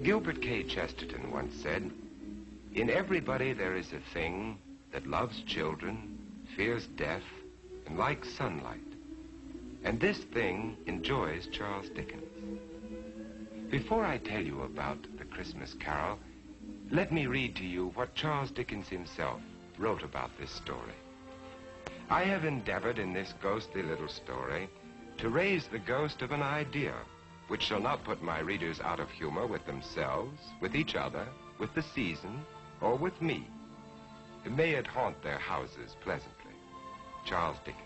Gilbert K. Chesterton once said, "In everybody there is a thing that loves children, fears death, and likes sunlight. And this thing enjoys Charles Dickens." Before I tell you about The Christmas Carol, let me read to you what Charles Dickens himself wrote about this story. I have endeavored in this ghostly little story to raise the ghost of an idea which shall not put my readers out of humor with themselves, with each other, with the season, or with me. May it haunt their houses pleasantly. Charles Dickens.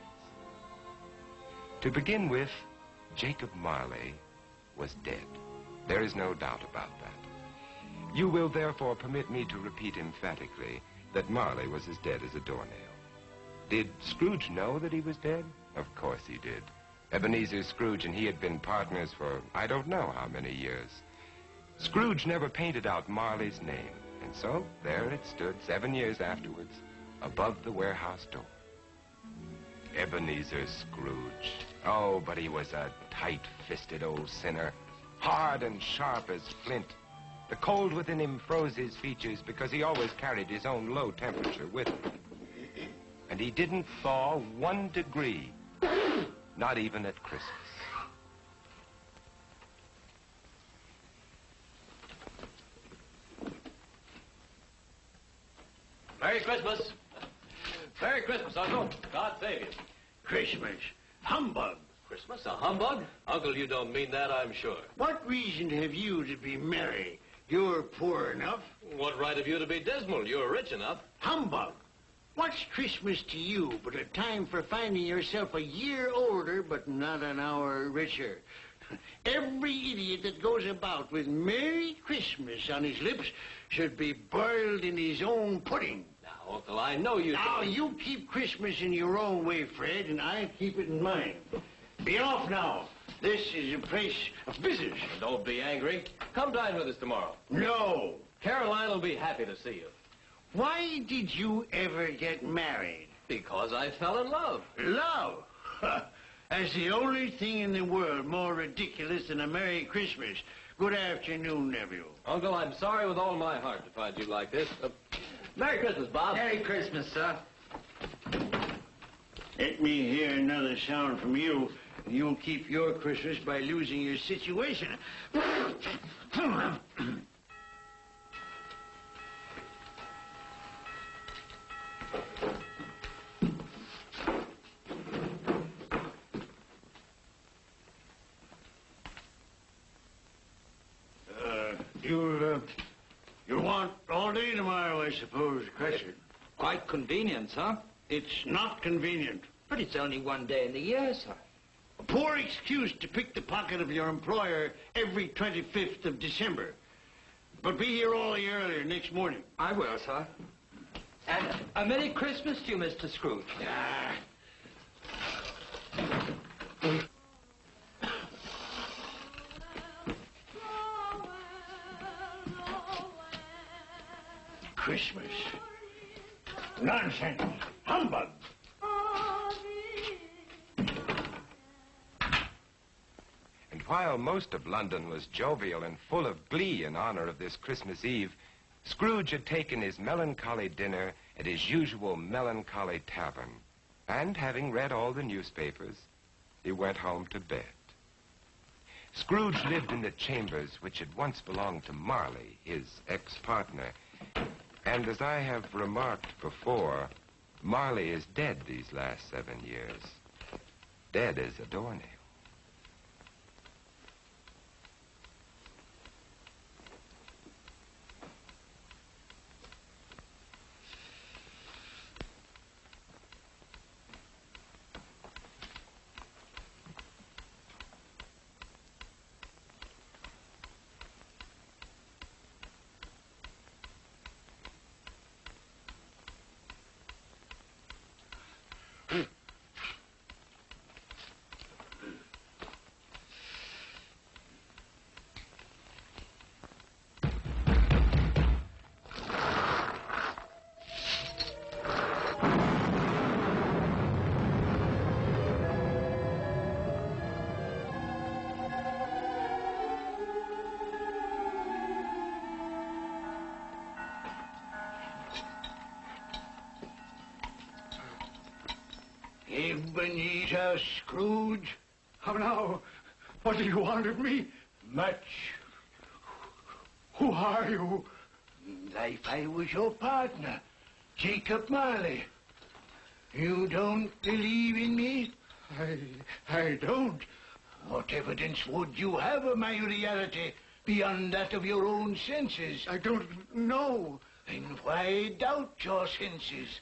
To begin with, Jacob Marley was dead. There is no doubt about that. You will therefore permit me to repeat emphatically that Marley was as dead as a doornail. Did Scrooge know that he was dead? Of course he did. Ebenezer Scrooge and he had been partners for I don't know how many years. Scrooge never painted out Marley's name, and so there it stood 7 years afterwards above the warehouse door. Ebenezer Scrooge. Oh, but he was a tight-fisted old sinner, hard and sharp as flint. The cold within him froze his features because he always carried his own low temperature with him. And he didn't thaw 1 degree. Not even at Christmas. Merry Christmas. Merry Christmas, Uncle. God save you. Christmas. Humbug. Christmas, a humbug? Uncle, you don't mean that, I'm sure. What reason have you to be merry? You're poor enough. What right have you to be dismal? You're rich enough. Humbug. What's Christmas to you but a time for finding yourself a year older but not an hour richer? Every idiot that goes about with Merry Christmas on his lips should be boiled in his own pudding. Now, Uncle, I know you... Now, you keep Christmas in your own way, Fred, and I keep it in mine. Be off now. This is a place of business. Don't be angry. Come dine with us tomorrow. No. Caroline will be happy to see you. Why did you ever get married? Because I fell in love. Love? That's the only thing in the world more ridiculous than a Merry Christmas. Good afternoon, nephew. Uncle, I'm sorry with all my heart to find you like this. Merry Christmas, Bob. Merry Christmas, sir. Let me hear another sound from you, and you'll keep your Christmas by losing your situation. You'll want all day tomorrow, I suppose, Crescent. Quite convenient, sir. It's not convenient. But it's only 1 day in the year, sir. A poor excuse to pick the pocket of your employer every 25th of December. But be here all the earlier next morning. I will, sir. And a Merry Christmas to you, Mr. Scrooge. Christmas. Nonsense. Humbug. And while most of London was jovial and full of glee in honor of this Christmas Eve, Scrooge had taken his melancholy dinner at his usual melancholy tavern, and having read all the newspapers, he went home to bed. Scrooge lived in the chambers which had once belonged to Marley, his ex-partner, and as I have remarked before, Marley is dead these last 7 years. Dead as a doornail. Ebenezer Scrooge? How now? What do you want of me? Much. Who are you? Life I was your partner, Jacob Marley. You don't believe in me? I don't. What evidence would you have of my reality beyond that of your own senses? I don't know. Then why doubt your senses?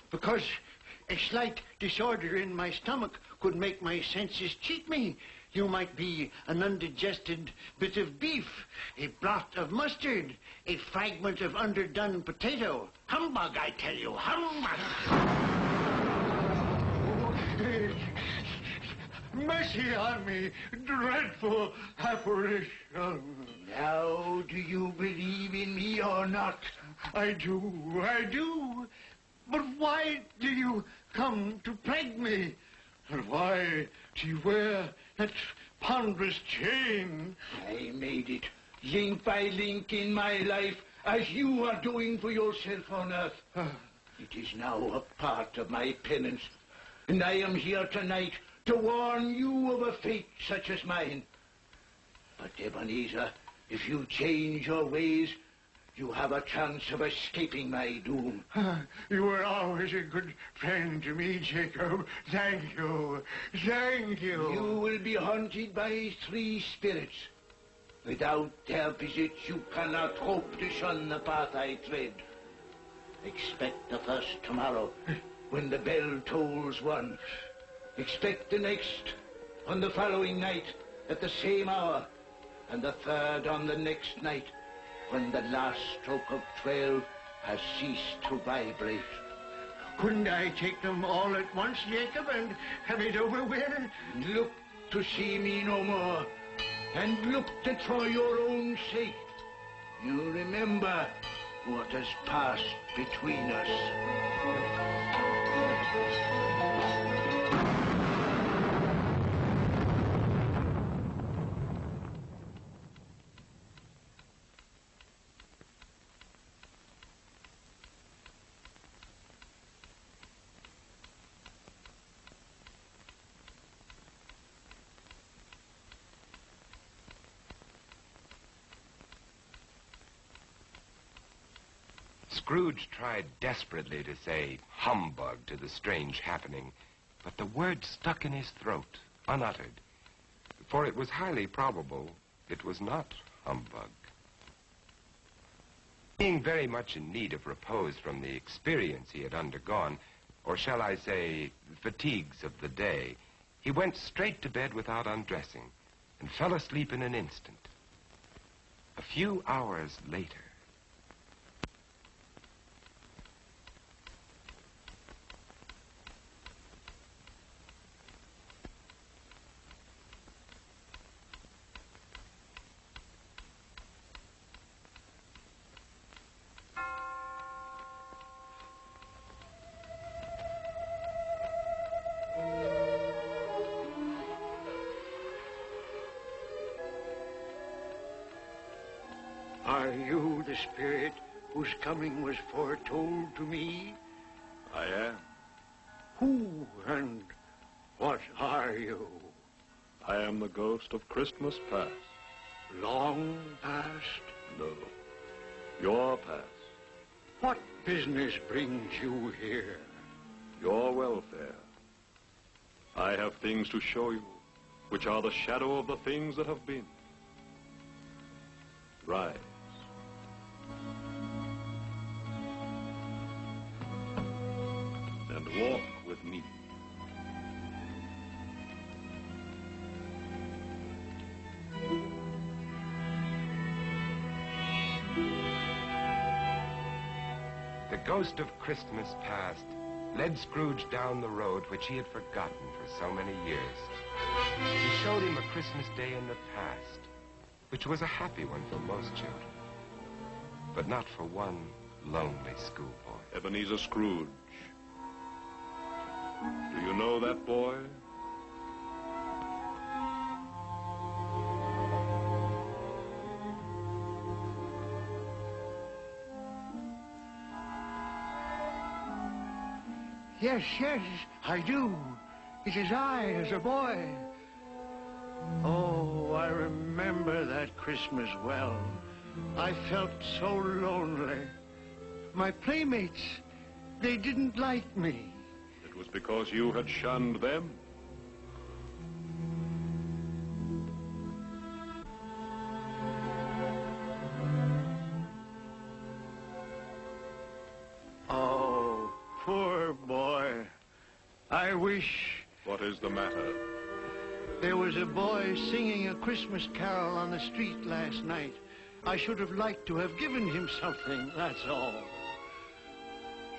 Because a slight disorder in my stomach could make my senses cheat me. You might be an undigested bit of beef, a blot of mustard, a fragment of underdone potato. Humbug, I tell you, humbug! Mercy on me, dreadful apparition. Now, do you believe in me or not? I do. But why do you come to plague me? And why do you wear that ponderous chain? I made it, link by link in my life, as you are doing for yourself on earth. It is now a part of my penance, and I am here tonight to warn you of a fate such as mine. But, Ebenezer, if you change your ways, you have a chance of escaping my doom. You were always a good friend to me, Jacob. Thank you. Thank you. You will be haunted by 3 spirits. Without their visits, you cannot hope to shun the path I tread. Expect the first tomorrow, when the bell tolls 1. Expect the next on the following night at the same hour, and the third on the next night, when the last stroke of 12 has ceased to vibrate. Couldn't I take them all at once, Jacob, and have it over with? Look to see me no more, and look that for your own sake you remember what has passed between us. Scrooge tried desperately to say humbug to the strange happening, but the word stuck in his throat, unuttered, for it was highly probable it was not humbug. Being very much in need of repose from the experience he had undergone, or shall I say, fatigues of the day, he went straight to bed without undressing and fell asleep in an instant. A few hours later, Are you the spirit whose coming was foretold to me? I am. Who and what are you? I am the ghost of Christmas past. Long past? No, your past. What business brings you here? Your welfare. I have things to show you, which are the shadow of the things that have been. Rise. And walk with me. The ghost of Christmas past led Scrooge down the road which he had forgotten for so many years. He showed him a Christmas day in the past, which was a happy one for most children, but not for one lonely schoolboy. Ebenezer Scrooge. Do you know that boy? Yes, yes, I do. It is I, as a boy. Oh, I remember that Christmas well. I felt so lonely. My playmates, they didn't like me. It was because you had shunned them. Oh, poor boy. I wish What is the matter? there was a boy singing a Christmas carol on the street last night. I should have liked to have given him something, that's all.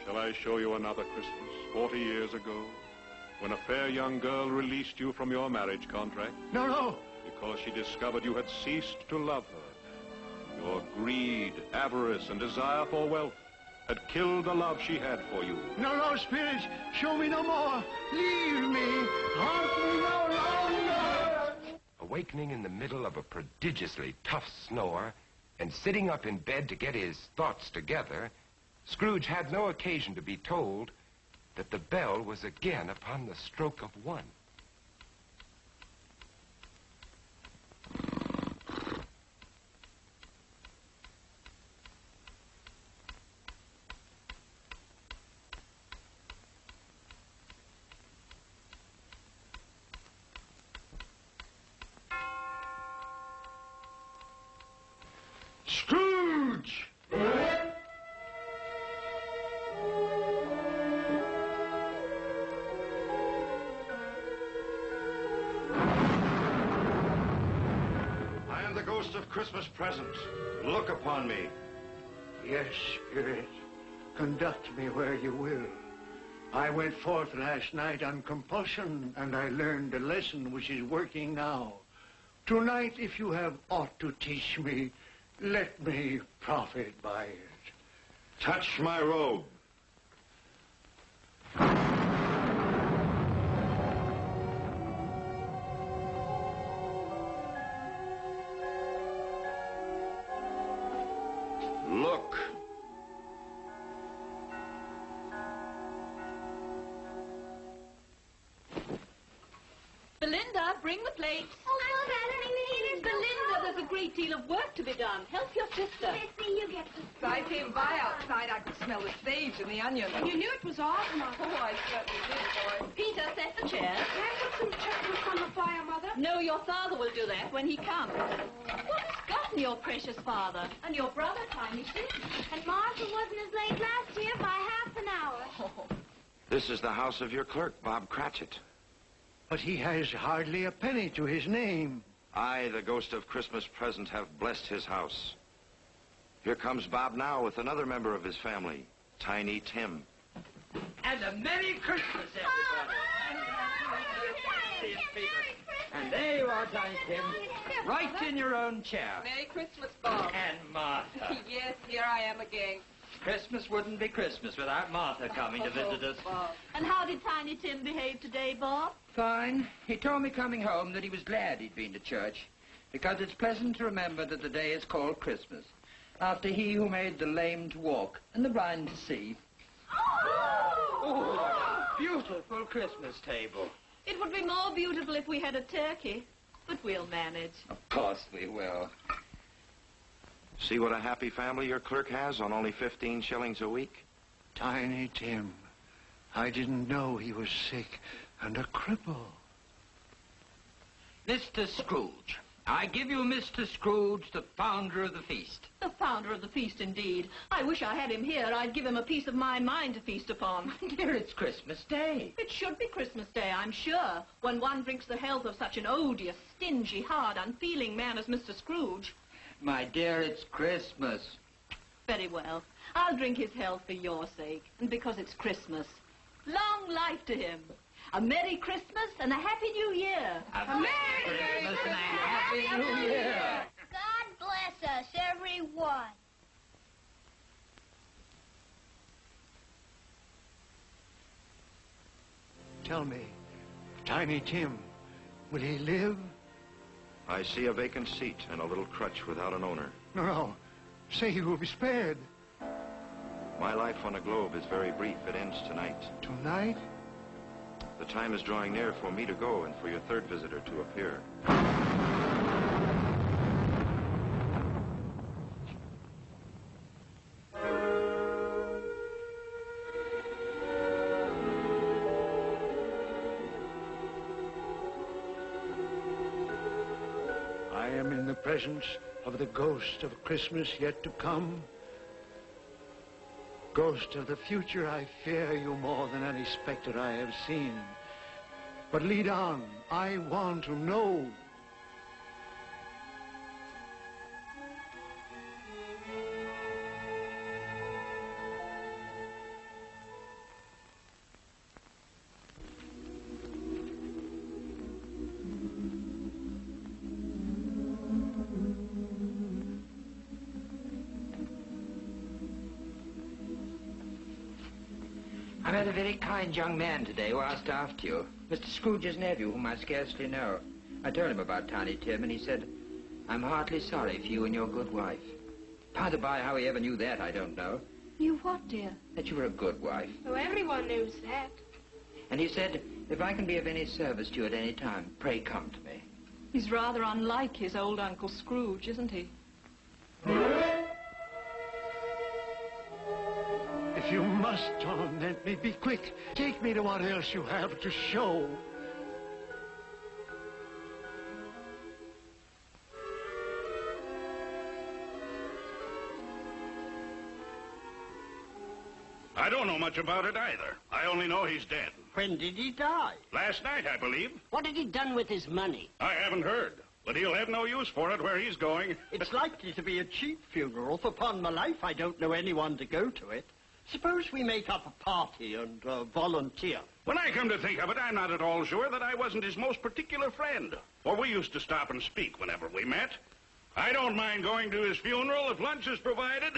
Shall I show you another Christmas, 40 years ago, when a fair young girl released you from your marriage contract? No, no. Because she discovered you had ceased to love her. Your greed, avarice, and desire for wealth had killed the love she had for you. No, no, Spirit. Show me no more. Leave me. Haunt me no longer. Awakening in the middle of a prodigiously tough snore and sitting up in bed to get his thoughts together, Scrooge had no occasion to be told that the bell was again upon the stroke of one. Scrooge! I am the ghost of Christmas present. Look upon me. Yes, Spirit. Conduct me where you will. I went forth last night on compulsion, and I learned a lesson which is working now. Tonight, if you have aught to teach me, let me profit by it. Touch my robe. Look. Belinda, bring the plates. Oh, Belinda, there's a great deal of work to be done. Help your sister. Missy, you get the... If I came by outside, I could smell the sage and the onions. You knew it was off, Mother. Oh, I certainly did, boy. Peter, set the chair. Can I put some chocolates on the fire, Mother? No, your father will do that when he comes. What has gotten your precious father? And your brother, Tiny Tim? And Martha wasn't as late last year by half an hour. Oh. This is the house of your clerk, Bob Cratchit. But he has hardly a penny to his name. I, the ghost of Christmas present, have blessed his house. Here comes Bob now with another member of his family, Tiny Tim. And a Merry Christmas, everybody. And there you are, Tiny Tim, right in your own chair. Merry Christmas, Bob. And Martha. Yes, here I am again. Christmas wouldn't be Christmas without Martha coming to visit us. Bob. And how did Tiny Tim behave today, Bob? Fine. He told me coming home that he was glad he'd been to church, because it's pleasant to remember that the day is called Christmas. after he who made the lame to walk and the blind to see. Oh, beautiful Christmas table. it would be more beautiful if we had a turkey, but we'll manage. Of course we will. See what a happy family your clerk has on only 15 shillings a week? Tiny Tim. I didn't know he was sick and a cripple. Mr. Scrooge. I give you Mr. Scrooge, the founder of the feast. The founder of the feast, indeed. I wish I had him here. I'd give him a piece of my mind to feast upon. Dear, it's Christmas Day. It should be Christmas Day, I'm sure, when one drinks the health of such an odious, stingy, hard, unfeeling man as Mr. Scrooge. My dear, it's Christmas. Very well. I'll drink his health for your sake, and because it's Christmas. Long life to him. A Merry Christmas and a Happy New Year. A Merry Christmas and a Happy New Year. God bless us, everyone. Tell me, Tiny Tim, will he live? I see a vacant seat and a little crutch without an owner. No. Say he will be spared. My life on a globe is very brief. It ends tonight. Tonight? The time is drawing near for me to go and for your third visitor to appear. I am in the presence of the ghost of Christmas yet to come. Ghost of the future, I fear you more than any specter I have seen. But lead on, I want to know. I met a very kind young man today who asked after you. Mr. Scrooge's nephew, whom I scarcely know. I told him about Tiny Tim, and he said, I'm heartily sorry for you and your good wife. By the by, how he ever knew that, I don't know. You what, dear? That you were a good wife. Oh, everyone knows that. And he said, if I can be of any service to you at any time, pray come to me. He's rather unlike his old Uncle Scrooge, isn't he? If you must torment me, be quick. Take me to what else you have to show. I don't know much about it either. I only know he's dead. When did he die? Last night, I believe. What had he done with his money? I haven't heard. But he'll have no use for it where he's going. It's likely to be a cheap funeral. For upon my life, I don't know anyone to go to it. Suppose we make up a party and volunteer. When I come to think of it, I'm not at all sure that I wasn't his most particular friend. For we used to stop and speak whenever we met. I don't mind going to his funeral if lunch is provided.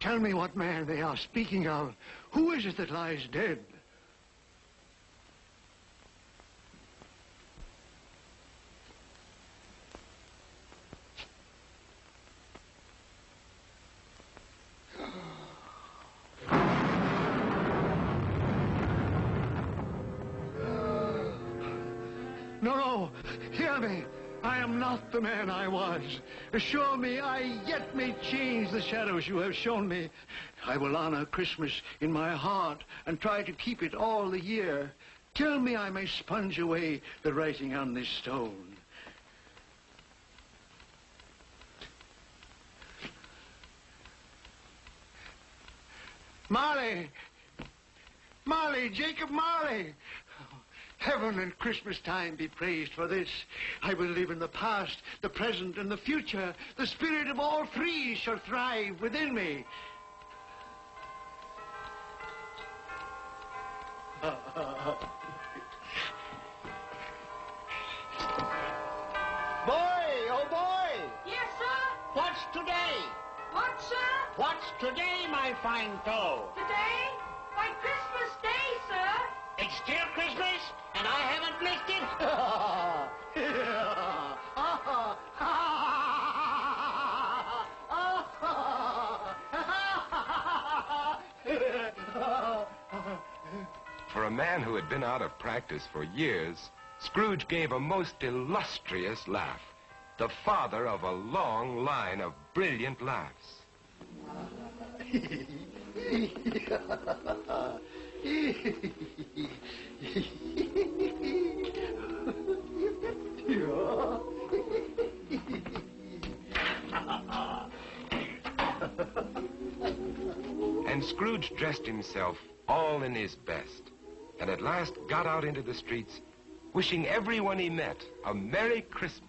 Tell me what man they are speaking of. Who is it that lies dead? No, hear me. I am not the man I was. Assure me I yet may change the shadows you have shown me. I will honor Christmas in my heart and try to keep it all the year. Tell me I may sponge away the writing on this stone. Marley! Marley! Jacob Marley! Heaven and Christmas time be praised for this. I will live in the past, the present, and the future. The spirit of all three shall thrive within me. Boy, oh boy! Yes, sir? What's today? What, sir? What's today, my fine fellow? Today? Why, Christmas Day, sir. It's still Christmas, and I haven't missed it. for a man who had been out of practice for years, Scrooge gave a most illustrious laugh, the father of a long line of brilliant laughs. And Scrooge dressed himself all in his best, and at last got out into the streets, wishing everyone he met a Merry Christmas.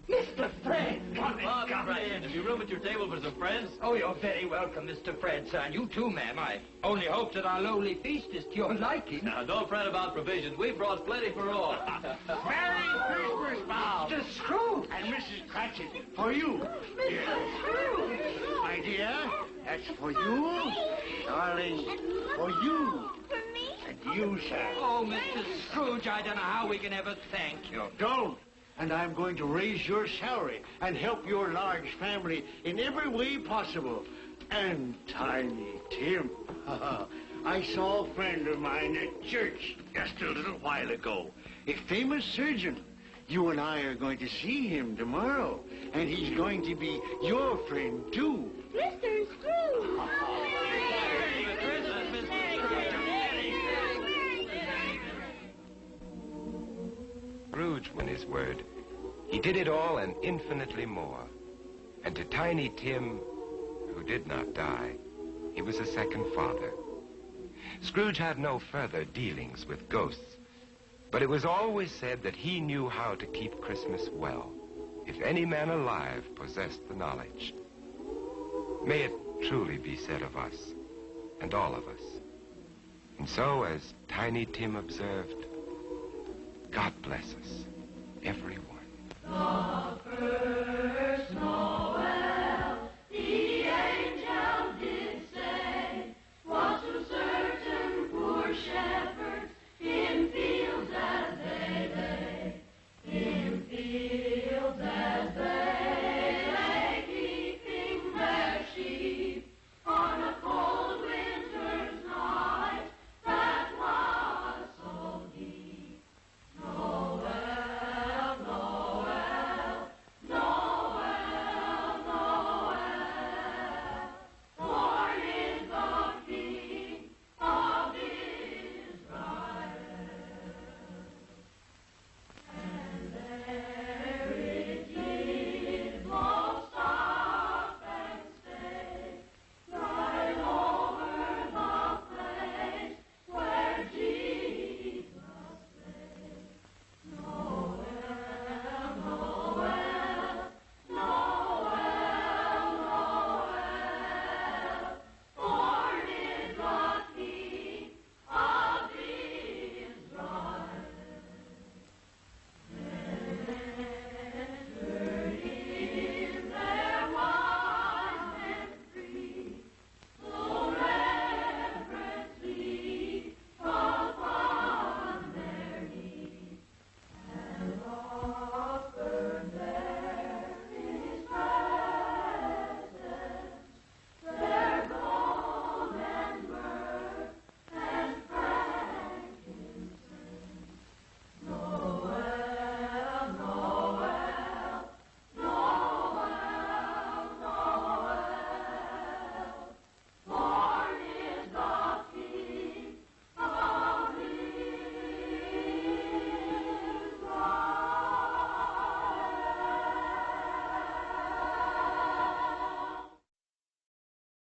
Mr. Fred! Come in. Have you room at your table for some friends? Oh, you're very welcome, Mr. Fred, sir. And you too, ma'am. I only hope that our lowly feast is to your liking. Now, don't fret about provisions. We brought plenty for all. Merry Christmas, Bob. Mr. Scrooge! And Mrs. Cratchit, for you. Mr. Scrooge! My dear, that's for you. Darling, for you. For me? And you, sir. Oh, Mr. Scrooge, I don't know how we can ever thank you. Don't. And I'm going to raise your salary and help your large family in every way possible. And Tiny Tim. I saw a friend of mine at church just a little while ago. A famous surgeon. You and I are going to see him tomorrow. And he's going to be your friend, too. Mr. Scrooge! Scrooge, when his word, he did it all and infinitely more. And to Tiny Tim, who did not die, he was a second father. Scrooge had no further dealings with ghosts, but it was always said that he knew how to keep Christmas well, if any man alive possessed the knowledge. May it truly be said of us, and all of us. And so, as Tiny Tim observed, God bless us, everyone.